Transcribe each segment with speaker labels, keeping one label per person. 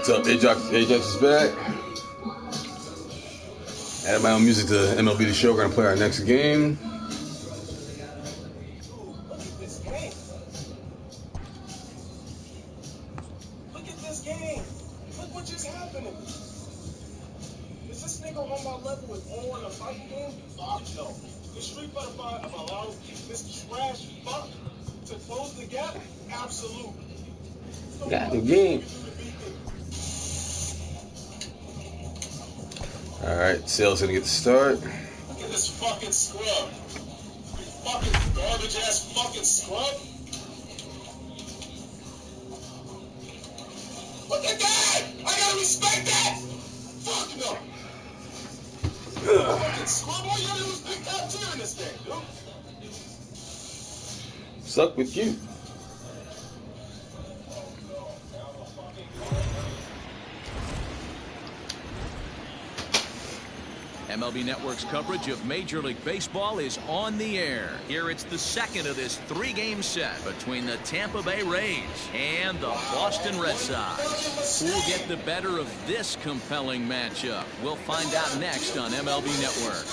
Speaker 1: What's up, Ajax? Ajax is back. Added my own music to MLB The Show. We're gonna play our next game.
Speaker 2: Look at this game. Look what just happened. Is this nigga on my level with all in a fighting game? Fuck no. The Street Fighter 5 allows this trash fuck to close the gap? Absolutely.
Speaker 1: Got the game. Alright, Sale's gonna get the start.
Speaker 2: Look at this fucking scrub. You fucking garbage ass fucking scrub. Look at that! I gotta respect that! Fuck no! Fucking scrub, all you gotta do is pick top tier in this game, dude.
Speaker 1: Suck with you.
Speaker 3: MLB Network's coverage of Major League Baseball is on the air. Here it's the second of this three-game set between the Tampa Bay Rays and the Boston Red Sox. Who'll get the better of this compelling matchup? We'll find out next on MLB Network.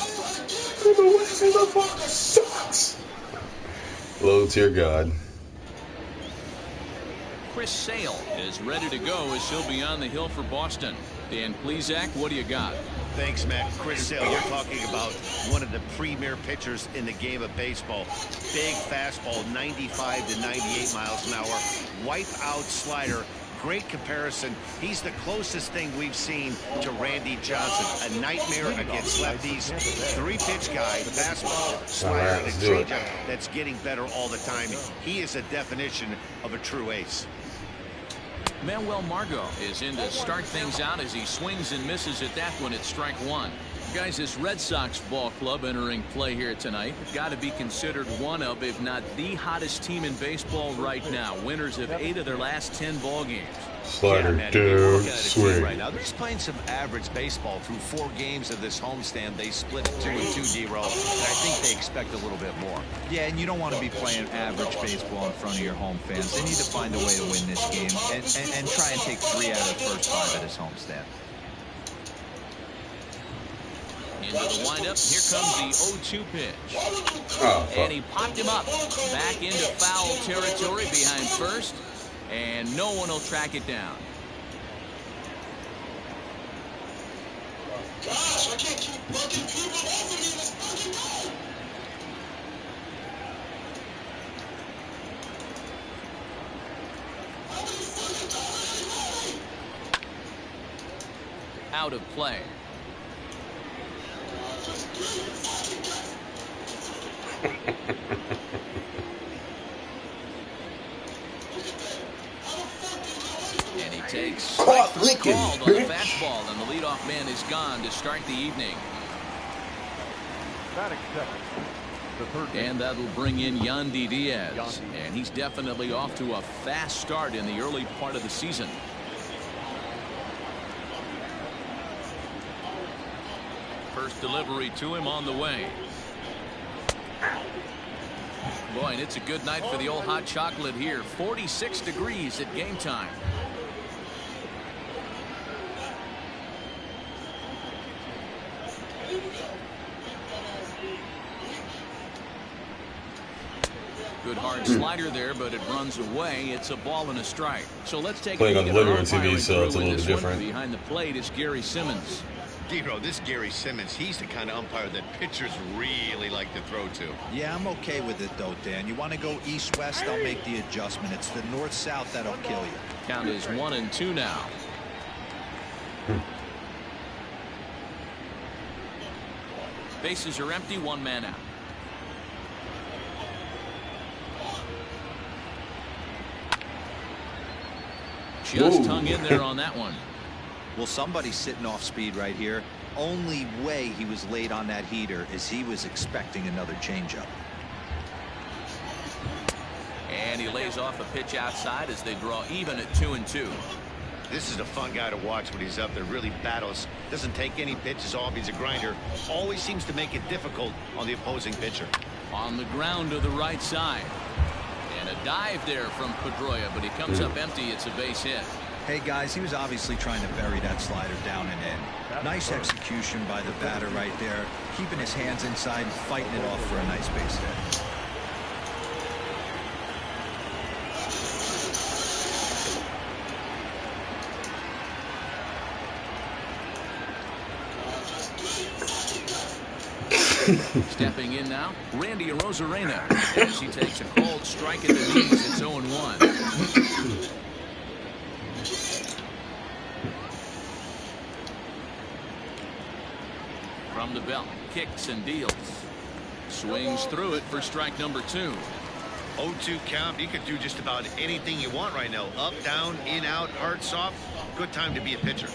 Speaker 1: Hello, dear God.
Speaker 3: Chris Sale is ready to go as he'll be on the hill for Boston. Dan Plesac, what do you got?
Speaker 4: Thanks, Matt. Chris Sale, you're talking about one of the premier pitchers in the game of baseball. Big fastball, 95 to 98 miles an hour. Wipe out slider. Great comparison. He's the closest thing we've seen to Randy Johnson. A nightmare against lefties. Three-pitch guy, fastball, slider, and a changeup that's getting better all the time. He is a definition of a true ace.
Speaker 3: Manuel Margot is in to start things out as he swings and misses at that one at strike one. Guys, this Red Sox ball club entering play here tonight got to be considered one of, if not the hottest team in baseball right now. Winners of 8 of their last 10 ball games.
Speaker 1: Slider, dude, swing.
Speaker 5: Right now, they're just playing some average baseball through 4 games of this homestand. They split 2-2, D-Roll, and I think they expect a little bit more.
Speaker 6: Yeah, and you don't want to be playing average baseball in front of your home fans. They need to find a way to win this game and try and take 3 out of the first 5 at his homestand.
Speaker 3: Into the windup, here comes the 0-2 pitch.
Speaker 1: Oh,
Speaker 3: and he popped him up. Back into foul territory behind first, and no one will track it down.
Speaker 2: Gosh, I can't keep bugging people off of me in this fucking game.
Speaker 3: Out of play. And he takes strike 3 called on the fastball, and the leadoff man is gone to start the evening. And that'll bring in Yandy Diaz, and he's definitely off to a fast start in the early part of the season. First delivery to him on the way. Boy, and it's a good night for the old hot chocolate here. 46 degrees at game time. Good hard slider there, but it runs away. It's a ball and a strike. So let's take
Speaker 1: playing
Speaker 3: a
Speaker 1: on the
Speaker 3: look
Speaker 1: living
Speaker 3: at
Speaker 1: room
Speaker 3: our
Speaker 1: TV, so it's a little
Speaker 3: this
Speaker 1: bit
Speaker 3: one.
Speaker 1: different.
Speaker 3: Behind the plate is Gary Simmons.
Speaker 4: D-Roll, this Gary Simmons, he's the kind of umpire that pitchers really like to throw to.
Speaker 6: Yeah, I'm okay with it, though, Dan. You want to go east-west, I'll make the adjustment. It's the north-south that'll kill you.
Speaker 3: Count is 1-2 now. Bases are empty, 1 man out. Just hung in there on that one.
Speaker 6: Well, somebody's sitting off speed right here. Only way he was late on that heater is he was expecting another changeup.
Speaker 3: And he lays off a pitch outside as they draw even at 2-2.
Speaker 4: This is a fun guy to watch when he's up there. Really battles. Doesn't take any pitches off. He's a grinder. Always seems to make it difficult on the opposing pitcher.
Speaker 3: On the ground to the right side. And a dive there from Pedroia, but he comes up empty. It's a base hit.
Speaker 6: Hey, guys, he was obviously trying to bury that slider down and in. Nice execution by the batter right there, keeping his hands inside and fighting it off for a nice base hit.
Speaker 3: Stepping in now, Randy Arozarena, as he takes a cold strike at the knees. It's 0-1. From the belt, kicks and deals. Swings through it for strike number 2.
Speaker 4: 0-2 count. You could do just about anything you want right now. Up, down, in, out, hard, soft. Good time to be a pitcher.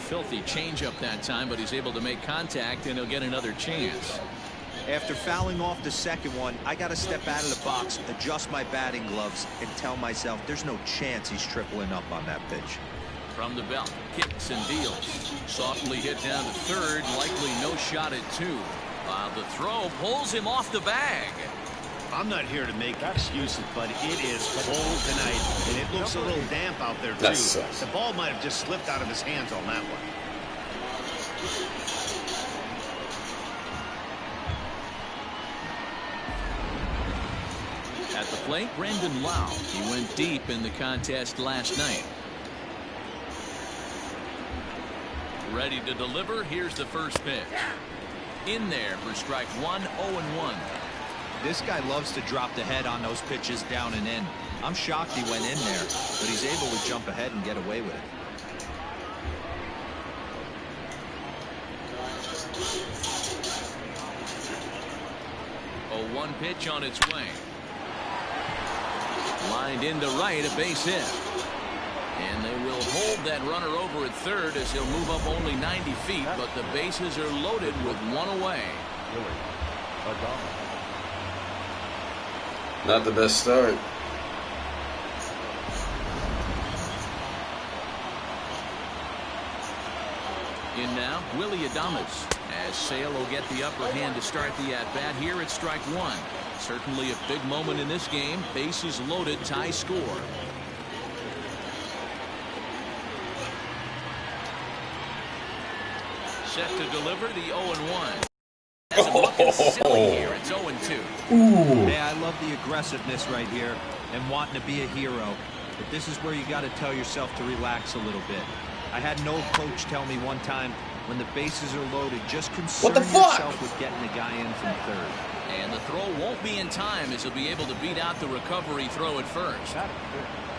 Speaker 3: Filthy changeup that time, but he's able to make contact, and he'll get another chance.
Speaker 6: After fouling off the second one, I got to step out of the box, adjust my batting gloves, and tell myself there's no chance he's tripling up on that pitch.
Speaker 3: From the belt, kicks and deals. Softly hit down to third, likely no shot at 2. While the throw pulls him off the bag.
Speaker 4: I'm not here to make excuses, but it is cold tonight, and it looks a little damp out there, too. The ball might have just slipped out of his hands on that one.
Speaker 3: At the plate, Brandon Lau. He went deep in the contest last night. Ready to deliver. Here's the first pitch. In there for strike 1, 0-1.
Speaker 6: This guy loves to drop the head on those pitches down and in. I'm shocked he went in there, but he's able to jump ahead and get away with it.
Speaker 3: A 1 pitch on its way. Lined into right, a base hit. And they will hold that runner over at third as he'll move up only 90 feet, but the bases are loaded with 1 away.
Speaker 1: Not the best start.
Speaker 3: In now, Willie Adames, as Sale will get the upper hand to start the at-bat here at strike 1. Certainly a big moment in this game. Bases loaded, tie score. Set to deliver the 0-1. Looking silly here. It's 0-2.
Speaker 6: Hey, I love the aggressiveness right here and wanting to be a hero. But this is where you got to tell yourself to relax a little bit. I had an old coach tell me one time, when the bases are loaded, just concern yourself with getting the guy in from third.
Speaker 3: And the throw won't be in time as he'll be able to beat out the recovery throw at first.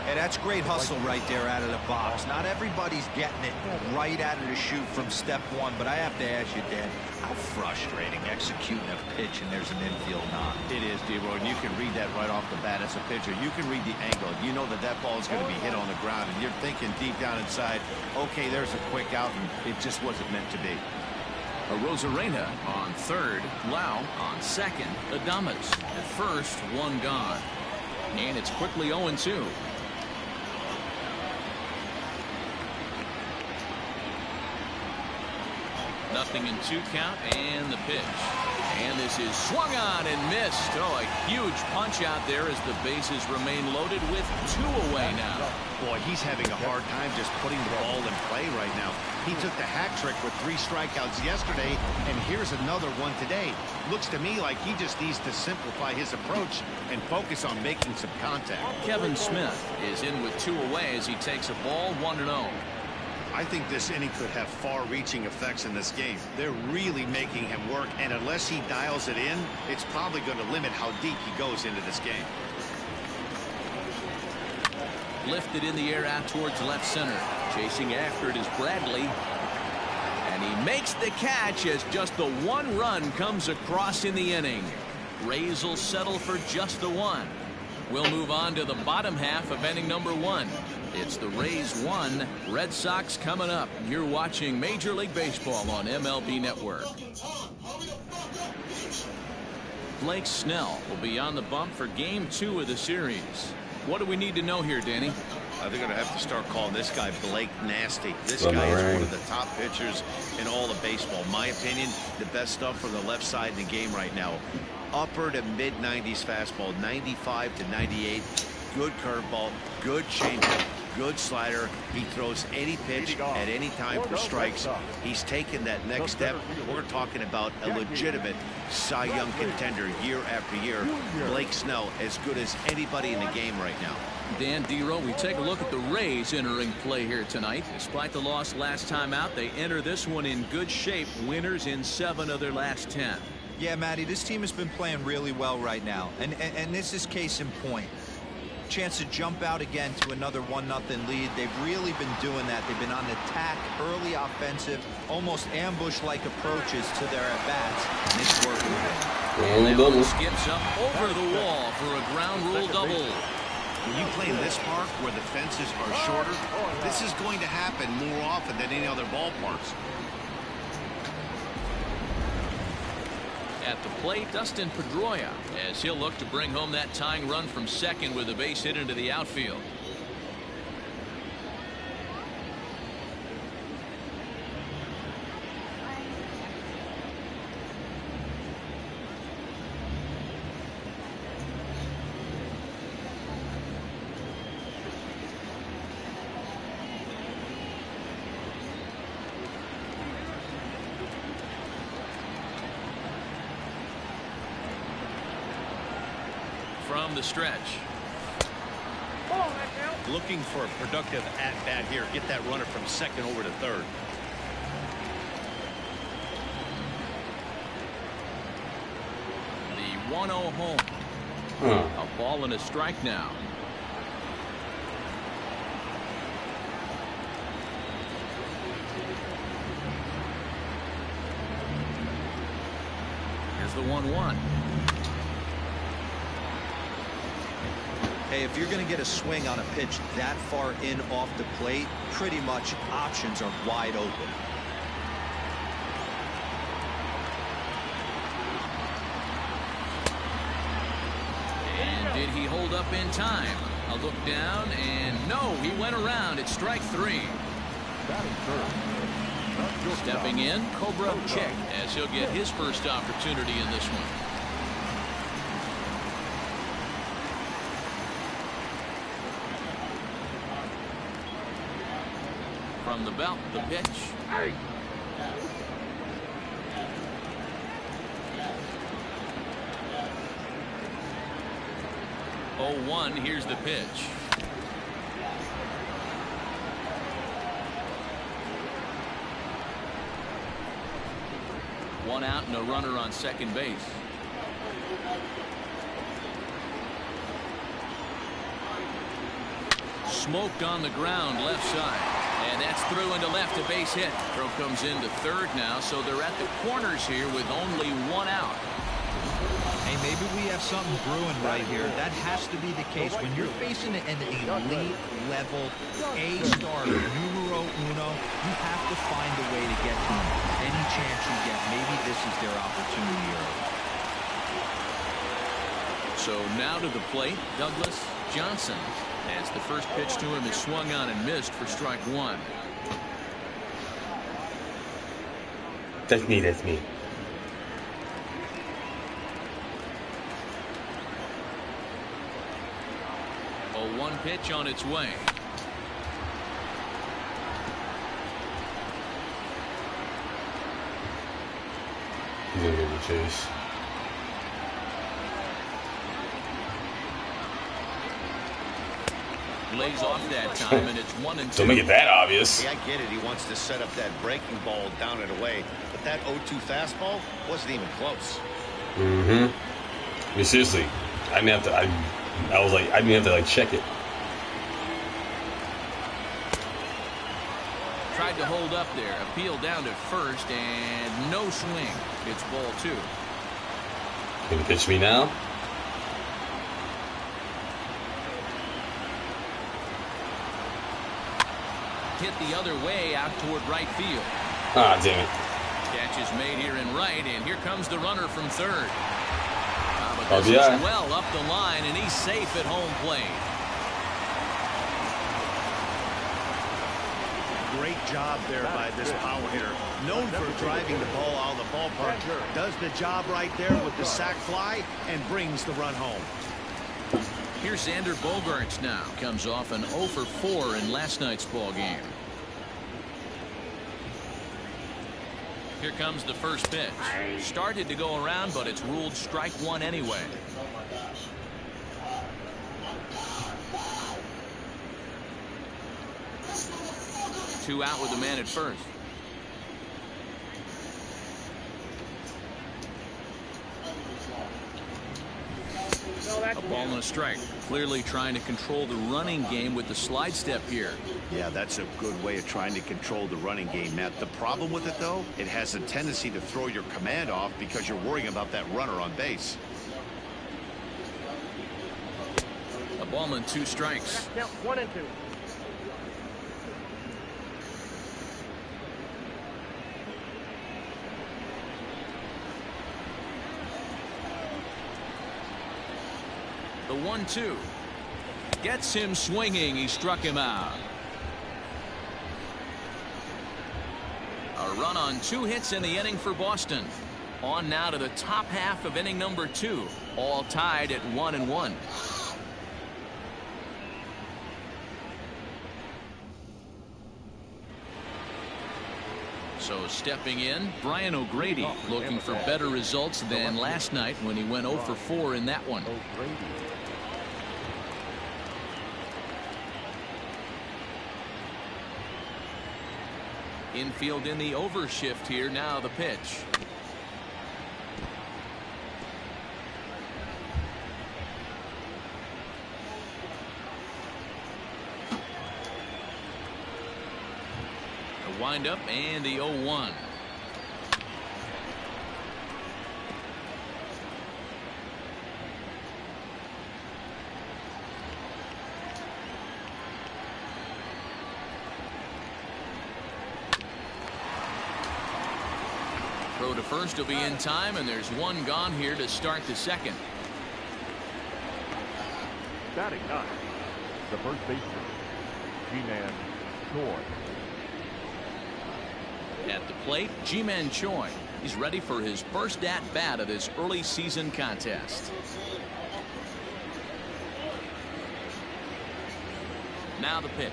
Speaker 6: Hey, that's great hustle right there out of the box. Not everybody's getting it right out of the chute from step 1, but I have to ask you, Dan, how frustrating executing a pitch and there's an infield knock.
Speaker 4: It is, D-Roy, and you can read that right off the bat as a pitcher. You can read the angle. You know that that ball is going to be hit on the ground, and you're thinking deep down inside, okay, there's a quick out, and it just wasn't meant to be.
Speaker 3: Arozarena on third, Lau on second, Adames at first, 1 gone. And it's quickly 0-2. Nothing in 2 count, and the pitch. And this is swung on and missed. Oh, a huge punch out there as the bases remain loaded with 2 away now.
Speaker 4: Boy, he's having a hard time just putting the ball in play right now. He took the hat trick with 3 strikeouts yesterday, and here's another one today. Looks to me like he just needs to simplify his approach and focus on making some contact.
Speaker 3: Kevin Smith is in with 2 away as he takes a ball 1-0.
Speaker 4: I think this inning could have far-reaching effects in this game. They're really making him work, and unless he dials it in, it's probably going to limit how deep he goes into this game.
Speaker 3: Lifted in the air out towards left center. Chasing after it is Bradley. And he makes the catch as just the 1 run comes across in the inning. Rays will settle for just the 1. We'll move on to the bottom half of inning number 1. It's the Rays 1, Red Sox coming up. You're watching Major League Baseball on MLB Network. Blake Snell will be on the bump for game 2 of the series. What do we need to know here, Danny?
Speaker 4: They're going to have to start calling this guy Blake Nasty. This guy is one of the top pitchers in all of baseball. In my opinion, the best stuff from the left side in the game right now. Upper to mid-90s fastball, 95 to 98. Good curveball, good changeup, good slider. He throws any pitch at any time for strikes. He's taken that next step. We're talking about a legitimate Cy Young contender year after year. Blake Snell, as good as anybody in the game right now.
Speaker 3: Dan Dero, we take a look at the Rays entering play here tonight. Despite the loss last time out, they enter this one in good shape. Winners in 7 of their last 10.
Speaker 6: Yeah, Matty, this team has been playing really well right now. And this is case in point. Chance to jump out again to another 1-0 lead. They've really been doing that. They've been on attack, early offensive, almost ambush-like approaches to their at-bats. And it's working.
Speaker 3: And that one skips up over the wall for a ground rule double.
Speaker 4: When you play in this park where the fences are shorter, this is going to happen more often than any other ballparks.
Speaker 3: At the plate, Dustin Pedroia, as he'll look to bring home that tying run from second with a base hit into the outfield. From the stretch.
Speaker 4: Looking for a productive at-bat here. Get that runner from second over to third.
Speaker 3: The 1-0 home. A ball and a strike now. Here's the 1-1.
Speaker 6: Hey, if you're going to get a swing on a pitch that far in off the plate, pretty much options are wide open.
Speaker 3: And did he hold up in time? A look down, and no, he went around. It's strike 3. Stepping in, Cobra Chick, as he'll get his first opportunity in this one. From the belt, the pitch. 0-1, here's the pitch. One out and a runner on second base. Smoked on the ground left side. And that's through into left, a base hit. Throw comes into third now, so they're at the corners here with only 1 out.
Speaker 6: Hey, maybe we have something brewing right here. That has to be the case. When you're facing an elite level A-star numero uno, you have to find a way to get to him. Any chance you get, maybe this is their opportunity early.
Speaker 3: So now to the plate, Douglas Johnson, as the first pitch to him is swung on and missed for strike 1.
Speaker 1: That's me, that's me.
Speaker 3: A 1 pitch on its way.
Speaker 1: He's gonna give it a chase.
Speaker 3: Lays off that time, and it's 1-2.
Speaker 1: Don't make it that obvious.
Speaker 4: Yeah, I get it. He wants to set up that breaking ball down and away. But that 0-2 fastball wasn't even close.
Speaker 1: I mean, seriously, I didn't have to. I was like, I didn't have to like check it.
Speaker 3: Tried to hold up there. Appeal down to first, and no swing. It's ball 2.
Speaker 1: Can you pitch me now?
Speaker 3: Hit the other way out toward right field.
Speaker 1: Ah, damn it.
Speaker 3: Catch is made here in right, and here comes the runner from third. But this is well up the line, and he's safe at home plate.
Speaker 4: Great job there by this power hitter. Known for driving the ball out of the ballpark. Does the job right there with the sac fly and brings the run home.
Speaker 3: Here's Xander Bogaerts now. Comes off an 0 for 4 in last night's ball game. Here comes the first pitch. Started to go around, but it's ruled strike one anyway. Two out with the man at first. A ball and a strike. Clearly trying to control the running game with the slide step here.
Speaker 4: Yeah, that's a good way of trying to control the running game, Matt. The problem with it, though, it has a tendency to throw your command off because you're worrying about that runner on base.
Speaker 3: A ball and 2 strikes.
Speaker 2: Count 1 and 2.
Speaker 3: The 1-2 gets him swinging. He struck him out. A run on 2 hits in the inning for Boston. On now to the top half of inning number 2. All tied at 1-1. So stepping in, Brian O'Grady, looking for better results than last night when he went 0 for 4 in that one. Infield in the overshift here. Now the pitch. The windup and the 0-1. Throw to first will be in time, and there's one gone here to start the second.
Speaker 7: Batting 9, the first baseman, G-Man Choi.
Speaker 3: At the plate, Ji-Man Choi. He's ready for his first at-bat of this early season contest. Now the pitch.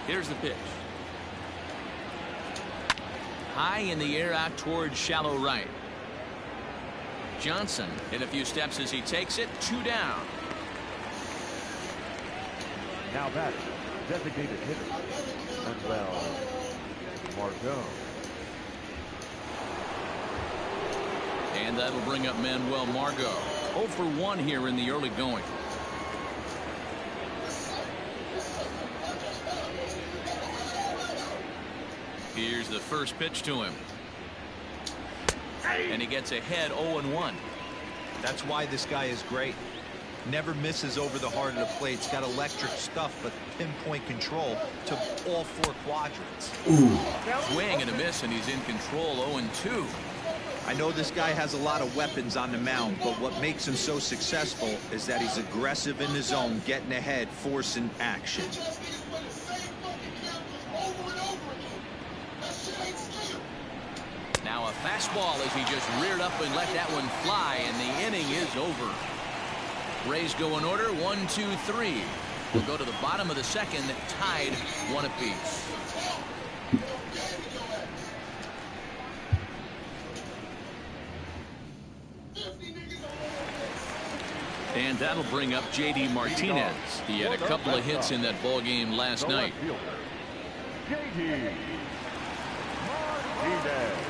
Speaker 3: Here's the pitch. High in the air out towards shallow right. Johnson in a few steps as he takes it. 2 down.
Speaker 7: Now batting, designated hitter, Manuel Margot.
Speaker 3: And that'll bring up Manuel Margot. 0 for 1 here in the early going. Here's the first pitch to him. And he gets ahead 0-1.
Speaker 6: That's why this guy is great. Never misses over the heart of the plate. He's got electric stuff, but pinpoint control to all 4 quadrants.
Speaker 3: Swing and a miss, and he's in control. 0-2.
Speaker 6: I know this guy has a lot of weapons on the mound, but what makes him so successful is that he's aggressive in the zone, getting ahead, forcing action.
Speaker 3: Now a fastball as he just reared up and let that one fly, and the inning is over. Rays go in order, 1, 2, 3. We'll go to the bottom of the second, tied 1 apiece. And that'll bring up J.D. Martinez. He had a couple of hits in that ball game last night.
Speaker 7: J.D. Martinez.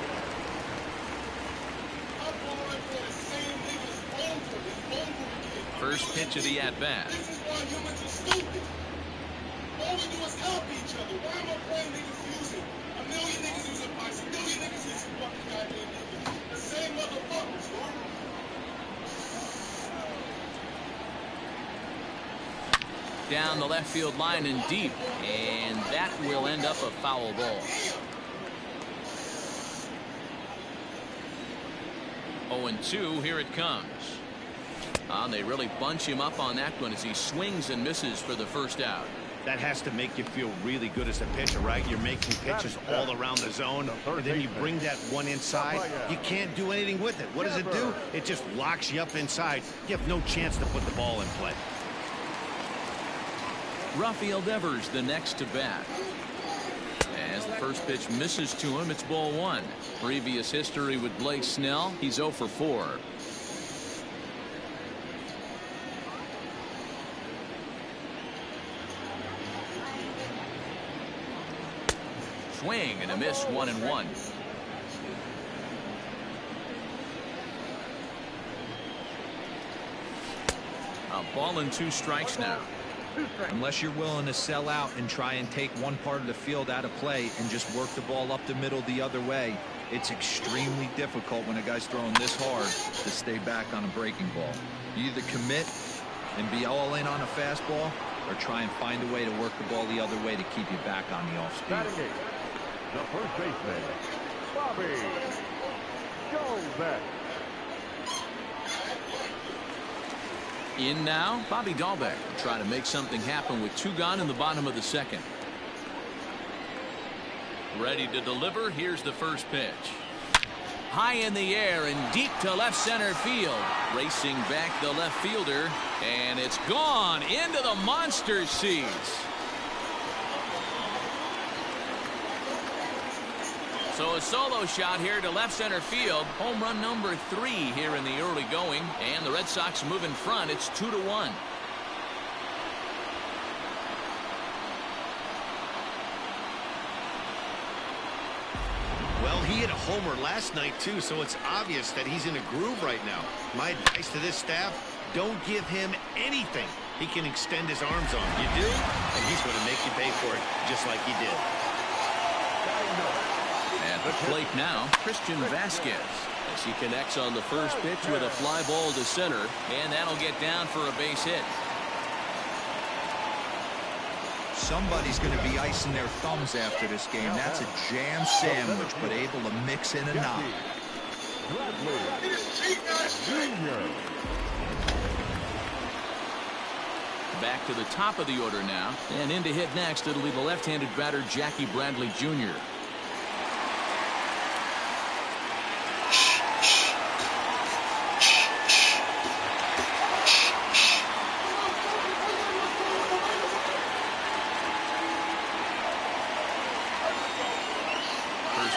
Speaker 3: First pitch of the at-bat.
Speaker 2: This is why humans are stupid. All we do is copy each other. Why am I playing niggas using? A million niggas using pipes. A million niggas using fucking goddamn niggas. The same motherfuckers, bro.
Speaker 3: Down the left field line and deep. And that will end up a foul ball. 0-2, here it comes. And they really bunch him up on that one as he swings and misses for the first out.
Speaker 4: That has to make you feel really good as a pitcher, right? You're making pitches all around the zone, and then you bring that one inside. You can't do anything with it. What does it do? It just locks you up inside. You have no chance to put the ball in play.
Speaker 3: Rafael Devers the next to bat. As the first pitch misses to him, it's ball one. Previous history with Blake Snell, he's 0 for 4. Swing and a miss, 1-1. A ball and 2 strikes now.
Speaker 6: Unless you're willing to sell out and try and take one part of the field out of play and just work the ball up the middle the other way, it's extremely difficult when a guy's throwing this hard to stay back on a breaking ball. You either commit and be all in on a fastball or try and find a way to work the ball the other way to keep you back on the off speed.
Speaker 7: The first baseman, Bobby Dalbec.
Speaker 3: In now, Bobby Dalbec will try to make something happen with 2 gone in the bottom of the second. Ready to deliver. Here's the first pitch. High in the air and deep to left center field. Racing back the left fielder, and it's gone into the monster seats. So a solo shot here to left center field. Home run number 3 here in the early going, and the Red Sox move in front. It's 2-1.
Speaker 4: Well, he hit a homer last night, too, so it's obvious that he's in a groove right now. My advice to this staff, don't give him anything he can extend his arms on. You do, and he's going to make you pay for it, just like he did.
Speaker 3: At the plate now, Christian Vasquez, as he connects on the first pitch with a fly ball to center, and that'll get down for a base hit.
Speaker 6: Somebody's going to be icing their thumbs after this game. That's a jam sandwich, but able to mix in a knock.
Speaker 3: Back to the top of the order now, and in to hit next, it'll be the left-handed batter Jackie Bradley Jr.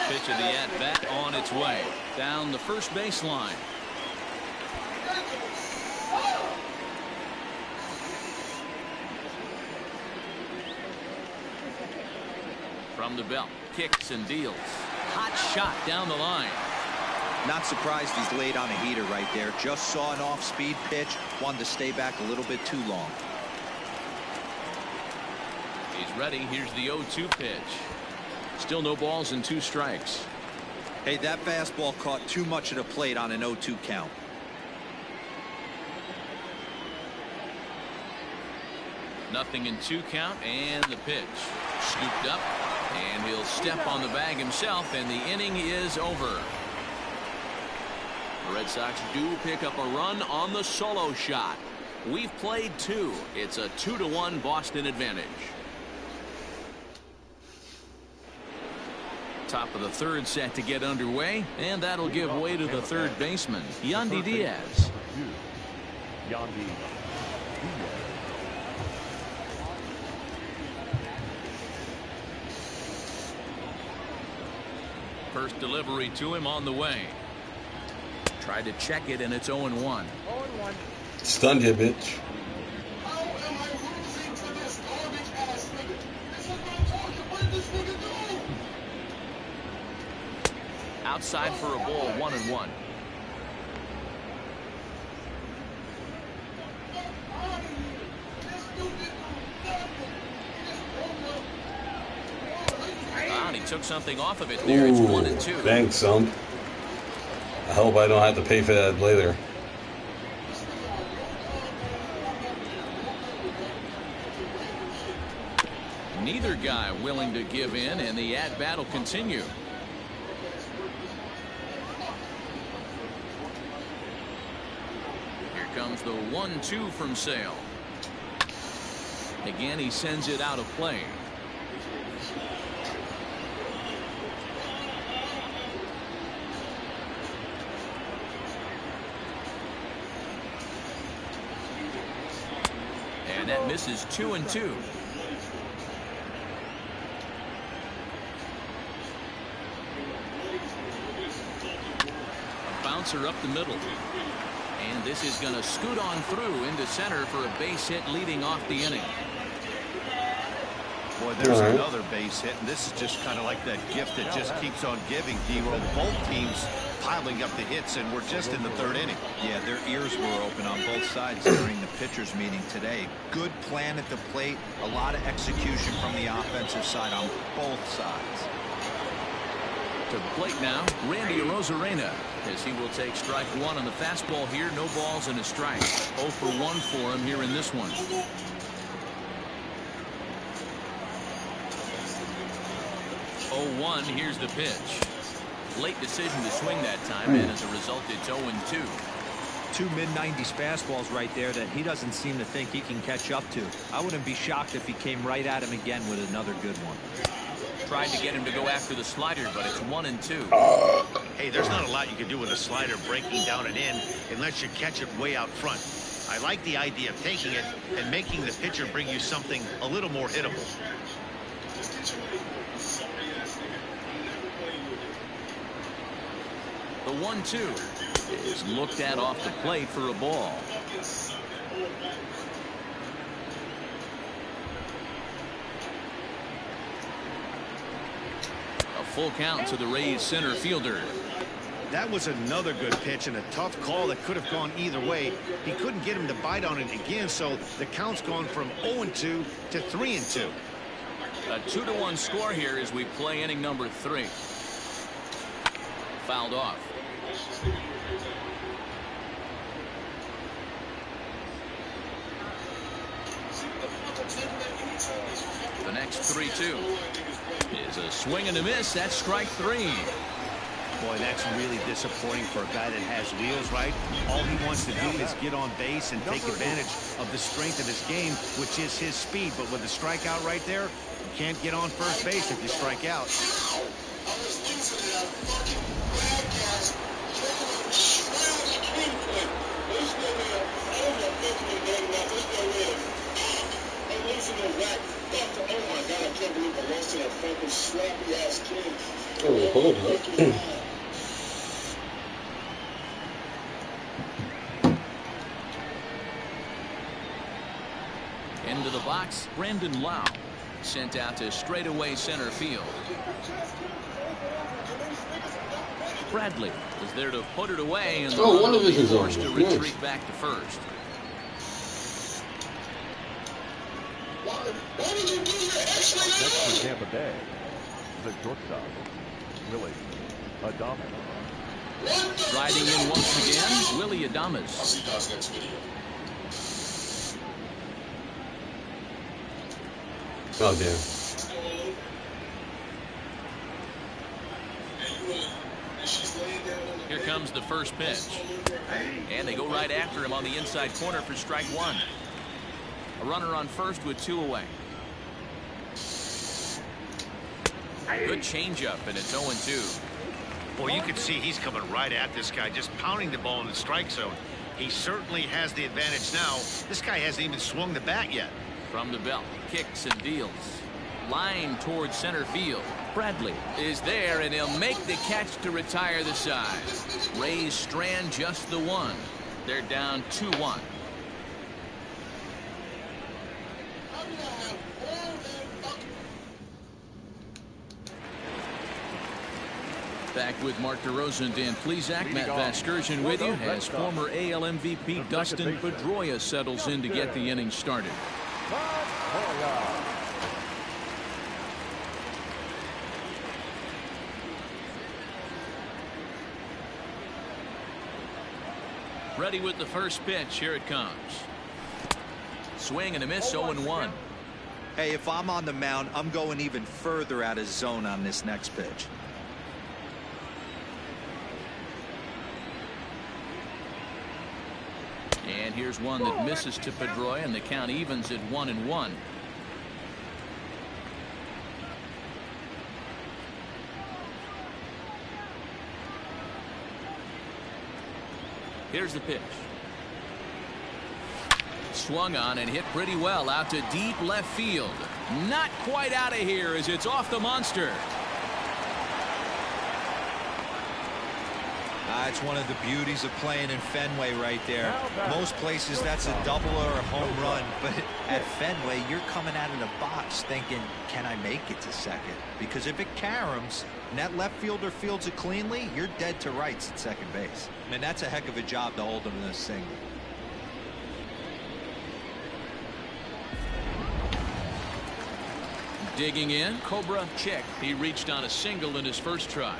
Speaker 3: Pitch of the at-bat on its way down the first baseline. From the belt, kicks and deals. Hot shot down the line.
Speaker 6: Not surprised he's laid on a heater right there. Just saw an off-speed pitch. Wanted to stay back a little bit too long.
Speaker 3: He's ready. Here's the 0-2 pitch. Still no balls and 2 strikes.
Speaker 6: Hey, that fastball caught too much of the plate on an 0-2 count.
Speaker 3: Nothing in 2 count, and the pitch. Scooped up, and he'll step on the bag himself, and the inning is over. The Red Sox do pick up a run on the solo shot. We've played 2. It's a 2-1 Boston advantage. Top of the third set to get underway, and that'll give way to the third baseman, Yandy Diaz. First delivery to him on the way. Tried to check it, and it's 0-1.
Speaker 1: Stunned you, bitch.
Speaker 3: Outside for a ball, 1-1. And he took something off of it there. It's 1-2.
Speaker 1: Thanks, son. I hope I don't have to pay for that later.
Speaker 3: Neither guy willing to give in, and the at-bat will continue. Comes the 1-2 from Sale. Again, he sends it out of play. And that misses 2-2. A bouncer up the middle. And this is going to scoot on through into center for a base hit leading off the inning.
Speaker 4: Boy, there's another base hit, and this is just kind of like that gift that just keeps on giving, D-Roll. Both teams piling up the hits, and we're just in the third inning.
Speaker 6: Yeah, their ears were open on both sides during the pitchers meeting today. Good plan at the plate, a lot of execution from the offensive side on both sides.
Speaker 3: To the plate now, Randy Arozarena, as he will take strike one on the fastball here. No balls and a strike. 0 for 1 for him here in this one. 0-1, here's the pitch. Late decision to swing that time, and as a result, it's 0-2.
Speaker 6: Two mid-90s fastballs right there that he doesn't seem to think he can catch up to. I wouldn't be shocked if he came right at him again with another good one.
Speaker 3: Tried to get him to go after the slider, but it's 1-2.
Speaker 4: Hey, there's not a lot you can do with a slider breaking down and in unless you catch it way out front. I like the idea of taking it and making the pitcher bring you something a little more hittable.
Speaker 3: The 1-2 is looked at off the plate for a ball. A full count to the Rays center fielder.
Speaker 4: That was another good pitch and a tough call that could have gone either way. He couldn't get him to bite on it again, so the count's gone from 0-2 to 3-2.
Speaker 3: A 2-1 score here as we play inning number 3. Fouled off. The next 3-2 is a swing and a miss. That's strike 3.
Speaker 4: Boy, that's really disappointing for a guy that has wheels, right? All he wants to do is get on base and take advantage of the strength of his game, which is his speed. But with a strikeout right there, you can't get on first base if you strike out.
Speaker 3: Into the box, Brandon Lau sent out to straightaway center field. Bradley is there to put it away, and the runner will be forced to retreat back to first.
Speaker 7: Next for Tampa Bay, the shortstop, Willie Adames.
Speaker 3: Riding in once again, Willie Adames.
Speaker 2: I'll see you guys next video.
Speaker 1: Oh, damn.
Speaker 3: Here comes the first pitch. And they go right after him on the inside corner for strike 1. A runner on first with 2 away. Good changeup, and it's 0-2.
Speaker 4: Boy, you can see he's coming right at this guy, just pounding the ball in the strike zone. He certainly has the advantage now. This guy hasn't even swung the bat yet.
Speaker 3: From the belt, kicks and deals. Line towards center field. Bradley is there, and he'll make the catch to retire the side. Rays strand just the 1. They're down 2-1. Back with Mark DeRosa and Dan Plesac. Matt Vasgersian with you as former AL MVP Dustin Pedroia settles in to get the inning started. Ready with the first pitch. Here it comes. Swing and a miss. 0-1.
Speaker 6: Hey, if I'm on the mound, I'm going even further out of zone on this next pitch.
Speaker 3: And here's one that misses to Pedroia, and the count evens at 1-1. Here's the pitch. Swung on and hit pretty well out to deep left field. Not quite out of here as it's off the monster.
Speaker 6: It's one of the beauties of playing in Fenway right there. Most places that's a double or a home run, but at Fenway you're coming out of the box thinking, can I make it to second? Because if it caroms and that left fielder fields it cleanly, you're dead to rights at second base. I mean, that's a heck of a job to hold him in this single.
Speaker 3: Digging in, Cobra check. He reached on a single in his first try.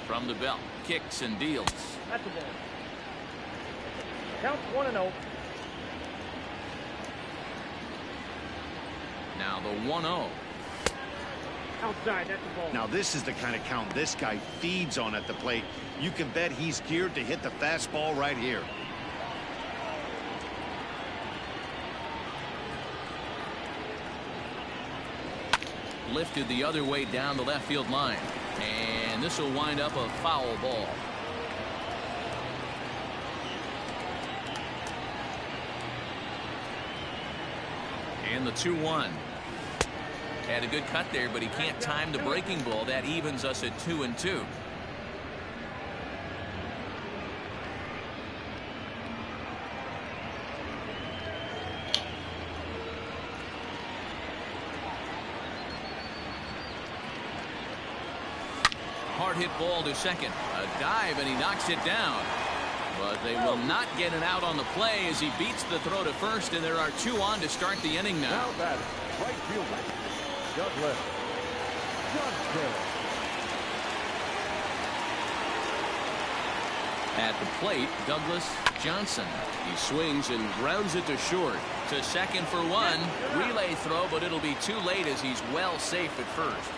Speaker 3: From the belt, kicks and deals.
Speaker 8: That's a ball. Count 1-0.
Speaker 3: Now the 1-0.
Speaker 8: Outside, that's a ball.
Speaker 4: Now this is the kind of count this guy feeds on at the plate. You can bet he's geared to hit the fastball right here.
Speaker 3: Lifted the other way down the left field line. And this will wind up a foul ball. And the 2-1. Had a good cut there, but he can't time the breaking ball. That evens us at 2-2. Hard hit ball to second. A dive, and he knocks it down. But they will not get it out on the play as he beats the throw to first, and there are 2 on to start the inning now.
Speaker 7: Now batting, right fielder, Douglas Johnson.
Speaker 3: At the plate, Douglas Johnson. He swings and grounds it to short. To second for 1. Relay throw, but it'll be too late as he's well safe at first.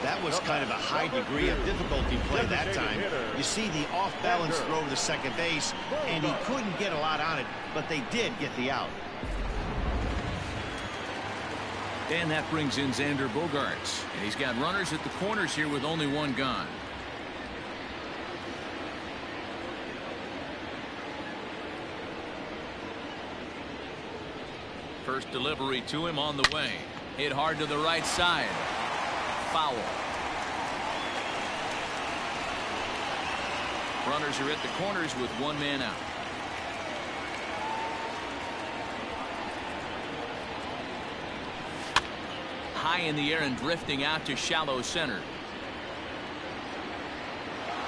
Speaker 4: That was kind of a high degree of difficulty play that time. You see the off-balance throw to second base, and he couldn't get a lot on it, but they did get the out.
Speaker 3: And that brings in Xander Bogaerts. And he's got runners at the corners here with only 1 gone. First delivery to him on the way. Hit hard to the right side. Foul. Runners are at the corners with 1 man out. High in the air and drifting out to shallow center.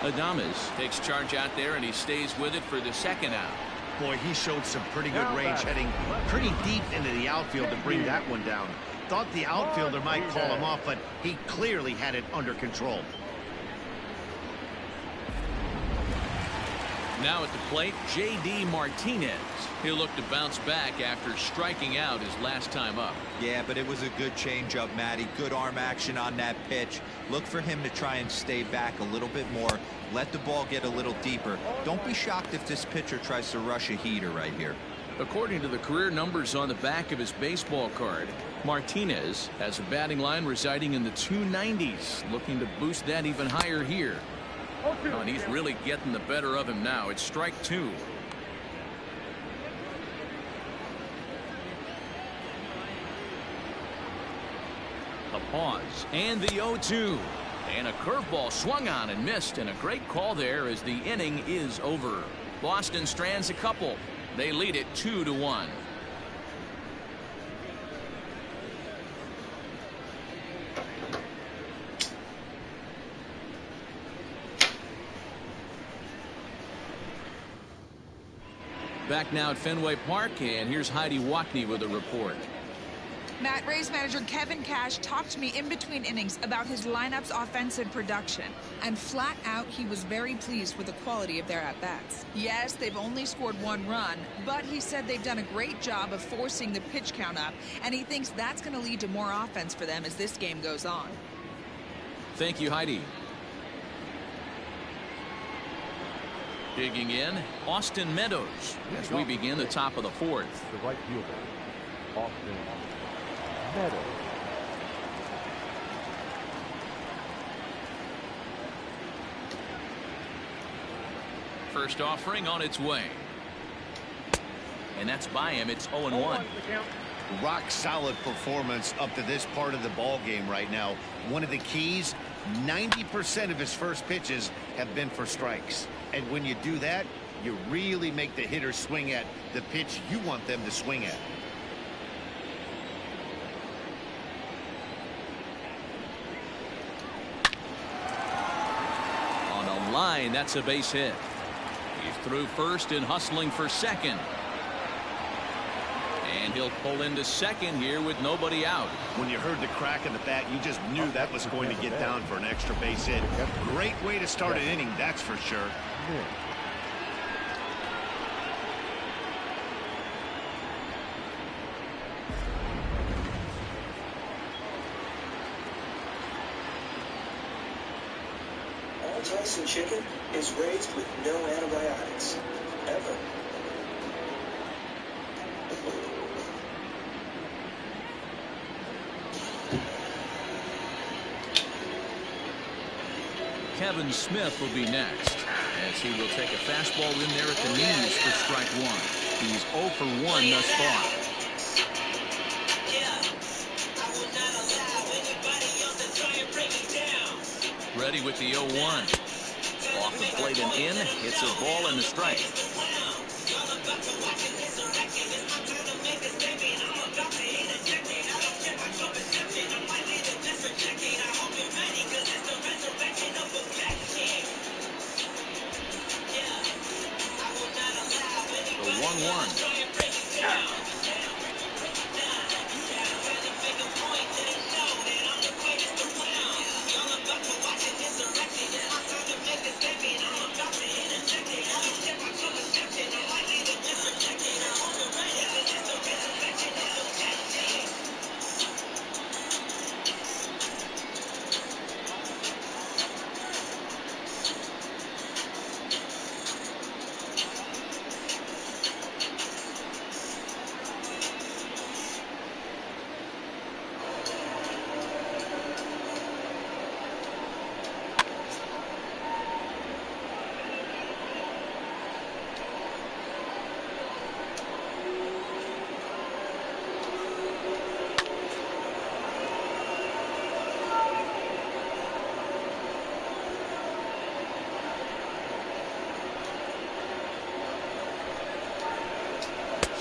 Speaker 3: Adames takes charge out there, and he stays with it for the second out.
Speaker 4: Boy, he showed some pretty good range, heading pretty deep into the outfield to bring that one down. Thought the outfielder might call him off, but he clearly had it under control.
Speaker 3: Now at the plate, J.D. Martinez. He'll look to bounce back after striking out his last time up.
Speaker 6: Yeah, but it was a good changeup, Matty. Good arm action on that pitch. Look for him to try and stay back a little bit more. Let the ball get a little deeper. Don't be shocked if this pitcher tries to rush a heater right here.
Speaker 3: According to the career numbers on the back of his baseball card, Martinez has a batting line residing in the 290s, looking to boost that even higher here. Oh, and he's really getting the better of him now. It's strike 2. A pause and the 0-2. And a curveball swung on and missed, and a great call there as the inning is over. Boston strands a couple. They lead it 2-1. Back now at Fenway Park, and here's Heidi Watney with a report.
Speaker 9: Matt, Rays manager Kevin Cash talked to me in between innings about his lineup's offensive production. And flat out, he was very pleased with the quality of their at-bats. Yes, they've only scored 1 run, but he said they've done a great job of forcing the pitch count up, and he thinks that's going to lead to more offense for them as this game goes on.
Speaker 3: Thank you, Heidi. Digging in, Austin Meadows as we begin the top of the 4th.
Speaker 7: The right fielder, Austin Meadows.
Speaker 3: First offering on its way. And that's by him. It's 0-1.
Speaker 4: Rock solid performance up to this part of the ball game right now. One of the keys, 90% of his first pitches have been for strikes. And when you do that, you really make the hitter swing at the pitch you want them to swing at.
Speaker 3: On a line, that's a base hit. He's through first and hustling for second. And he'll pull into second here with nobody out.
Speaker 4: When you heard the crack of the bat, you just knew that was going to get down for an extra base hit. Great way to start an inning, that's for sure.
Speaker 2: All Tyson chicken is raised with no antibiotics. Ever.
Speaker 3: Kevin Smith will be next as he will take a fastball in there at the knees for strike 1. He's 0 for 1 thus far. Ready with the 0-1. Off the plate and in. Hits a ball and a strike. The 1-1.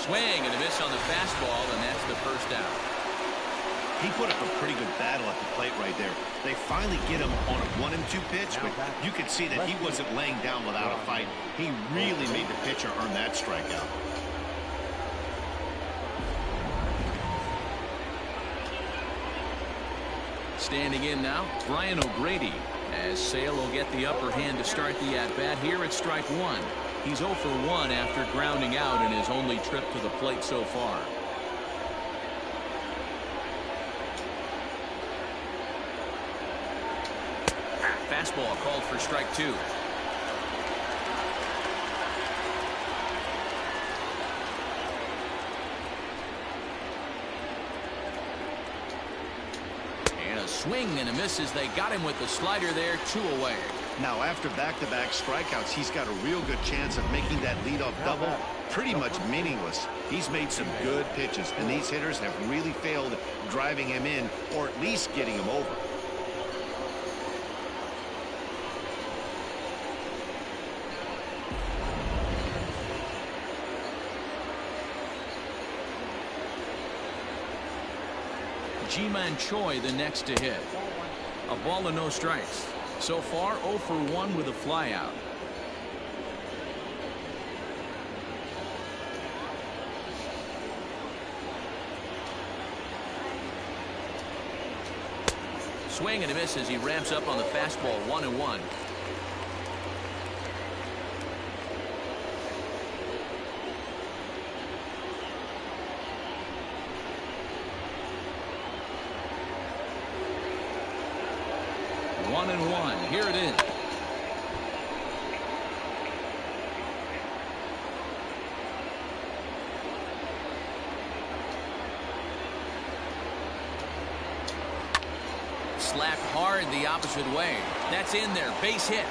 Speaker 3: Swing and a miss on the fastball, and that's the first out.
Speaker 4: He put up a pretty good battle at the plate right there. They finally get him on a 1-2 pitch, but you could see that he wasn't laying down without a fight. He really made the pitcher earn that strikeout.
Speaker 3: Standing in now, Brian O'Grady, as Sale will get the upper hand to start the at-bat here at strike 1. He's 0 for 1 after grounding out in his only trip to the plate so far. Fastball called for strike 2. And a swing and a miss as they got him with the slider there, 2 away.
Speaker 4: Now, after back-to-back strikeouts, he's got a real good chance of making that leadoff double pretty much meaningless. He's made some good pitches, and these hitters have really failed driving him in or at least getting him over.
Speaker 3: Ji-Man Choi the next to hit. A ball and no strikes. So far 0 for 1 with a flyout. Swing and a miss as he ramps up on the fastball. 1-1. Here it is. Slapped hard the opposite way. That's in there. Base hit.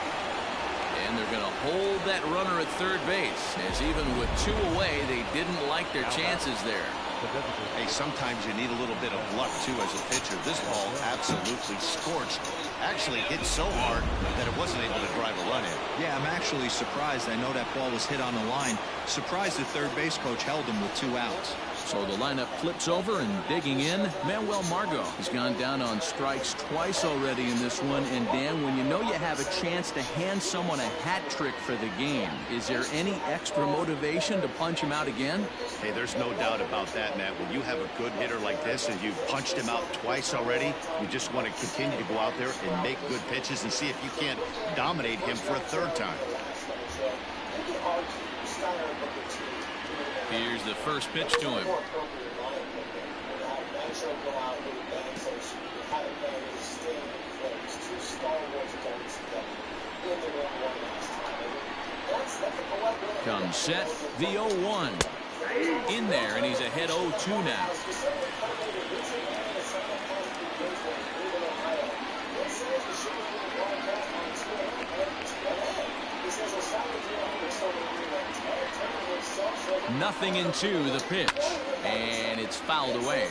Speaker 3: And they're going to hold that runner at third base, as even with 2 away, they didn't like their chances there.
Speaker 4: Hey, sometimes you need a little bit of luck, too, as a pitcher. This ball absolutely scorched. Actually hit so hard that it wasn't able to drive a run in.
Speaker 6: Yeah, I'm actually surprised. I know that ball was hit on the line. Surprised the third base coach held him with 2 outs.
Speaker 3: So the lineup flips over, and digging in, Manuel Margot. He's gone down on strikes twice already in this one. And Dan, when you know you have a chance to hand someone a hat trick for the game, is there any extra motivation to punch him out again?
Speaker 4: Hey, there's no doubt about that, Matt. When you have a good hitter like this and you've punched him out twice already, you just want to continue to go out there and make good pitches and see if you can't dominate him for a third time.
Speaker 3: Here's the first pitch to him. Comes set, the 0-1. In there, and he's ahead 0-2 now. Nothing in 2, the pitch, and it's fouled away.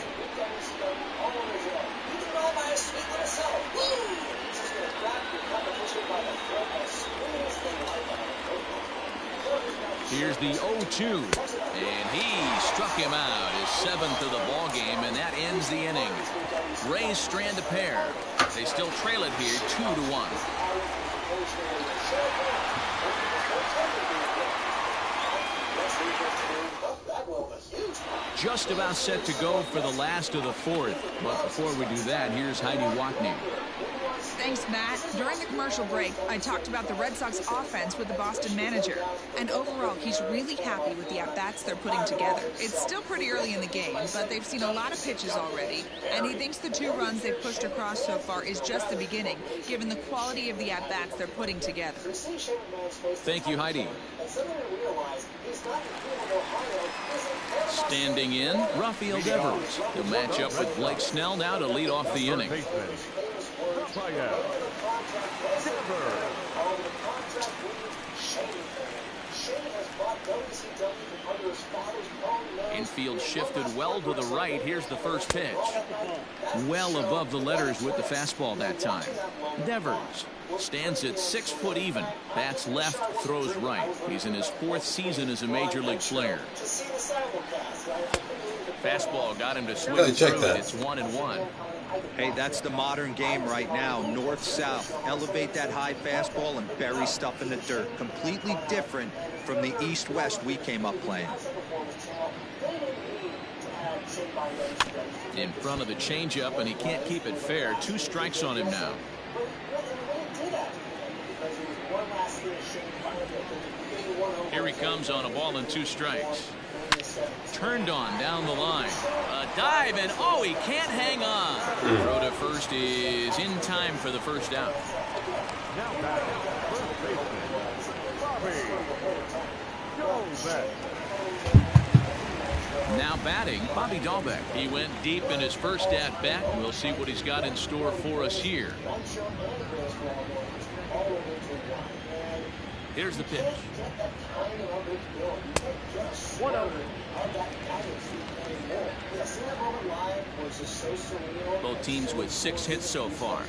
Speaker 3: Here's the 0-2, and he struck him out, his 7th of the ball game, and that ends the inning. Rays strand a pair. They still trail it here 2-1. Just about set to go for the last of the 4th. But before we do that, here's Heidi Watney.
Speaker 9: Thanks, Matt. During the commercial break, I talked about the Red Sox offense with the Boston manager. And overall, he's really happy with the at-bats they're putting together. It's still pretty early in the game, but they've seen a lot of pitches already. And he thinks the 2 runs they've pushed across so far is just the beginning, given the quality of the at-bats they're putting together.
Speaker 3: Thank you, Heidi. Standing in, Rafael Devers. He'll match up with Blake Snell now to lead off the inning. Infield shifted well to the right. Here's the first pitch. Well above the letters with the fastball that time. Devers stands at 6 foot even. Bats left, throws right. He's in his 4th season as a major league player. Fastball got him to swing through it. It's 1-1.
Speaker 6: Hey, that's the modern game right now. North-south. Elevate that high fastball and bury stuff in the dirt. Completely different from the east-west we came up playing.
Speaker 3: In front of the changeup, and he can't keep it fair. 2 strikes on him now. Here he comes on a ball and 2 strikes. Turned on down the line. A dive, and oh, he can't hang on. Throw to first is in time for the first out.
Speaker 7: Now batting, first baseman, Bobby Dalbec.
Speaker 3: Now batting, Bobby Dalbec. He went deep in his first at-bat. We'll see what he's got in store for us here. Here's the pitch.
Speaker 7: 1-0.
Speaker 3: Both teams with 6 hits so far.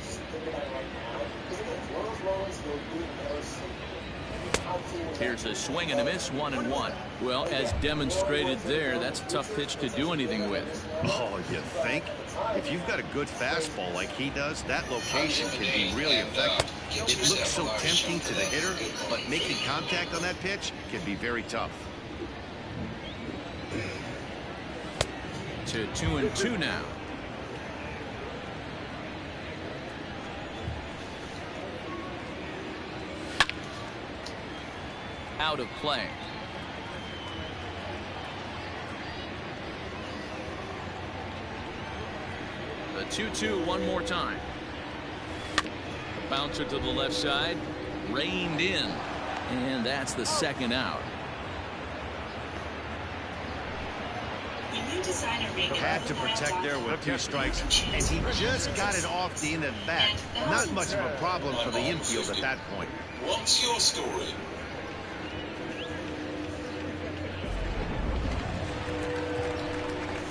Speaker 3: Here's a swing and a miss, 1-1. Well, as demonstrated there, that's a tough pitch to do anything with.
Speaker 4: Oh, you think? If you've got a good fastball like he does, that location can be really effective. It looks so tempting to the hitter, but making contact on that pitch can be very tough.
Speaker 3: To 2-2 now. Out of play. The 2-2 one more time. Bouncer to the left side. Reined in. And that's the second out.
Speaker 4: Had to protect there with 2 strikes, and he just got it off the end of the bat. Not much of a problem for the infield at that point.
Speaker 2: What's your story?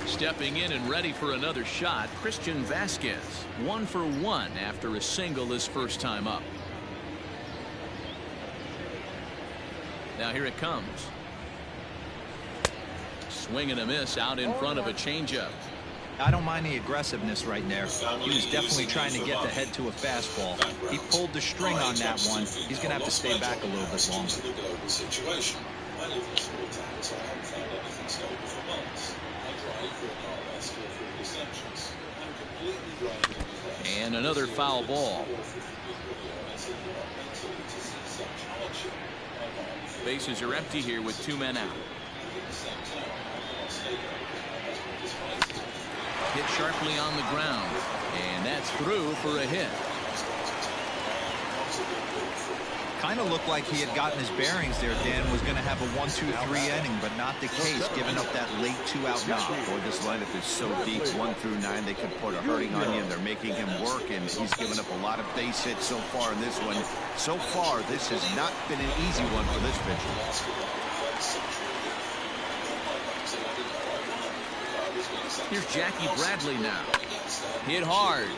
Speaker 3: Stepping in and ready for another shot, Christian Vasquez. 1 for 1 after a single his first time up. Now here it comes. Swing and a miss out in front of a changeup.
Speaker 6: I don't mind the aggressiveness right there. He was definitely trying to get the head to a fastball. He pulled the string on that one. He's going to have to stay back a little bit longer.
Speaker 3: And another foul ball. Bases are empty here with 2 men out. Hit sharply on the ground, and that's through for a hit.
Speaker 6: Kind of looked like he had gotten his bearings there. Dan was going to have a 1-2-3 inning, but not the case, giving up that late 2-out knock.
Speaker 4: Boy, this lineup is so deep. 1 through 9, they could put a hurting on you, and they're making him work, and he's given up a lot of base hits so far in this one. So far, this has not been an easy one for this pitcher.
Speaker 3: Here's Jackie Bradley now. Hit hard,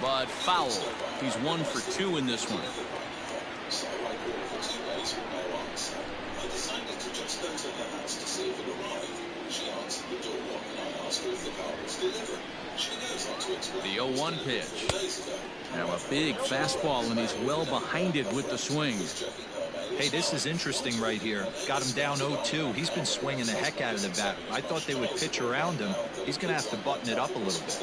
Speaker 3: but foul. He's 1 for 2 in this one.
Speaker 2: I decided to just go to her house to see if it arrived. She answered the door and I asked her if the car was delivered. She knows how to explain.
Speaker 3: The 0-1 pitch. Now a big fastball, and he's well behind it with the swing.
Speaker 6: Hey, this is interesting right here. Got him down 0-2. He's been swinging the heck out of the bat. I thought they would pitch around him. He's going to have to button it up a little bit.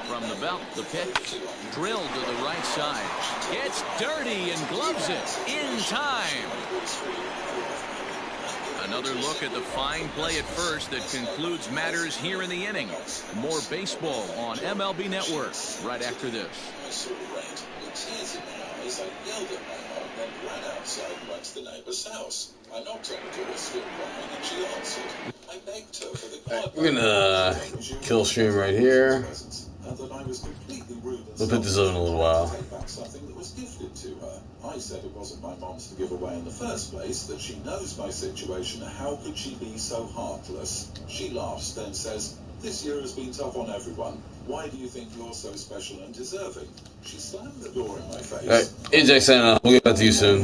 Speaker 3: From the belt, the pitch. Drilled to the right side. Gets dirty and gloves it in time. Another look at the fine play at first that concludes matters here in the inning. More baseball on MLB Network right after this.
Speaker 2: I yelled at my mom and ran outside and went to the neighbor's house. I knocked on the door, still crying, and she answered. I begged her for the quiet.
Speaker 1: We're gonna kill stream right here.
Speaker 2: That I was completely rude.
Speaker 1: We'll put this on in a little while.
Speaker 2: Back something that was gifted to her. I said it wasn't my mom's to give away in the first place, that she knows my situation. How could she be so heartless? She laughs, then says, "This year has been tough on everyone. Why do you think you're so special and deserving?" She slammed the door in my face.
Speaker 1: All right, Ajax, we'll get back to you soon.